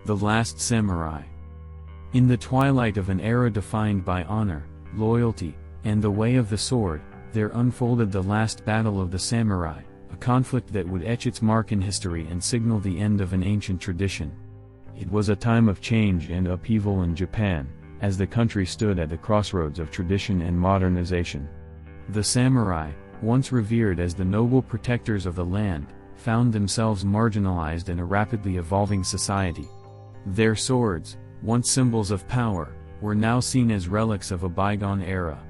The Last Samurai. In the twilight of an era defined by honor, loyalty, and the way of the sword, there unfolded the last battle of the samurai, a conflict that would etch its mark in history and signal the end of an ancient tradition. It was a time of change and upheaval in Japan, as the country stood at the crossroads of tradition and modernization. The samurai, once revered as the noble protectors of the land, found themselves marginalized in a rapidly evolving society. Their swords, once symbols of power, were now seen as relics of a bygone era.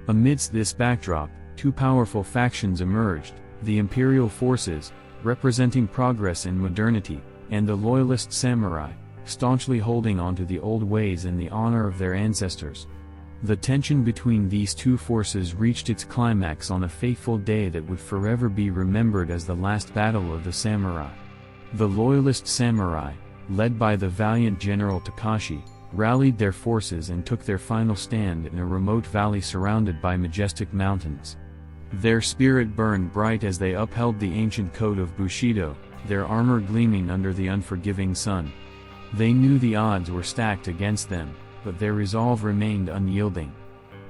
Amidst this backdrop, two powerful factions emerged: the imperial forces, representing progress and modernity, and the loyalist samurai, staunchly holding on to the old ways and the honor of their ancestors. The tension between these two forces reached its climax on a fateful day that would forever be remembered as the last battle of the samurai. The loyalist samurai, led by the valiant General Takashi, rallied their forces and took their final stand in a remote valley surrounded by majestic mountains. Their spirit burned bright as they upheld the ancient code of Bushido, their armor gleaming under the unforgiving sun. They knew the odds were stacked against them, but their resolve remained unyielding.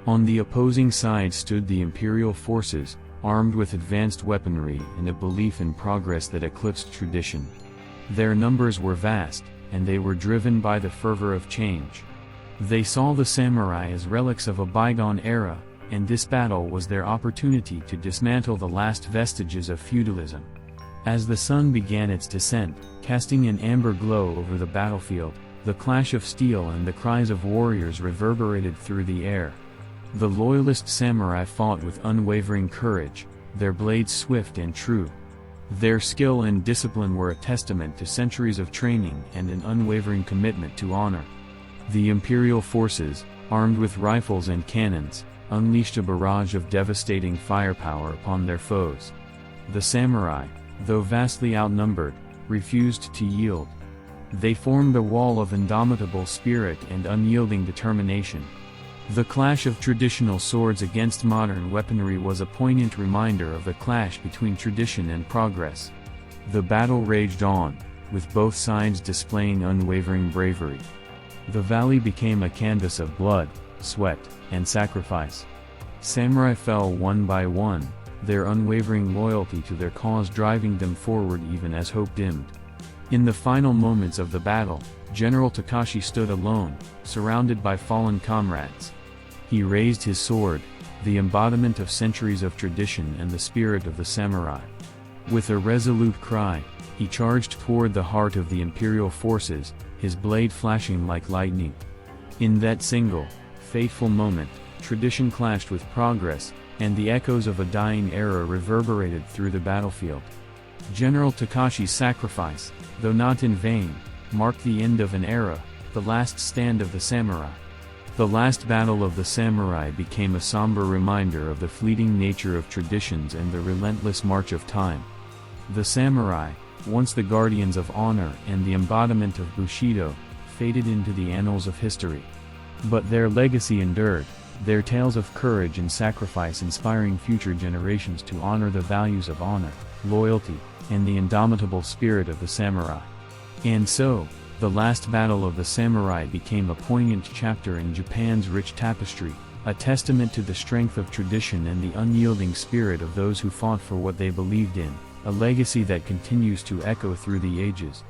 On the opposing side stood the imperial forces, armed with advanced weaponry and a belief in progress that eclipsed tradition. Their numbers were vast, and they were driven by the fervor of change. They saw the samurai as relics of a bygone era, and this battle was their opportunity to dismantle the last vestiges of feudalism. As the sun began its descent, casting an amber glow over the battlefield, the clash of steel and the cries of warriors reverberated through the air. The loyalist samurai fought with unwavering courage, their blades swift and true. Their skill and discipline were a testament to centuries of training and an unwavering commitment to honor. The imperial forces, armed with rifles and cannons, unleashed a barrage of devastating firepower upon their foes. The samurai, though vastly outnumbered, refused to yield. They formed a wall of indomitable spirit and unyielding determination. The clash of traditional swords against modern weaponry was a poignant reminder of the clash between tradition and progress. The battle raged on, with both sides displaying unwavering bravery. The valley became a canvas of blood, sweat, and sacrifice. Samurai fell one by one, their unwavering loyalty to their cause driving them forward even as hope dimmed. In the final moments of the battle, General Takashi stood alone, surrounded by fallen comrades. He raised his sword, the embodiment of centuries of tradition and the spirit of the samurai. With a resolute cry, he charged toward the heart of the imperial forces, his blade flashing like lightning. In that single, fateful moment, tradition clashed with progress, and the echoes of a dying era reverberated through the battlefield. General Takashi's sacrifice, though not in vain, marked the end of an era, the last stand of the samurai. The last battle of the samurai became a somber reminder of the fleeting nature of traditions and the relentless march of time. The samurai, once the guardians of honor and the embodiment of Bushido, faded into the annals of history. But their legacy endured, their tales of courage and sacrifice inspiring future generations to honor the values of honor, loyalty, and the indomitable spirit of the samurai. And so, the last battle of the samurai became a poignant chapter in Japan's rich tapestry, a testament to the strength of tradition and the unyielding spirit of those who fought for what they believed in, a legacy that continues to echo through the ages.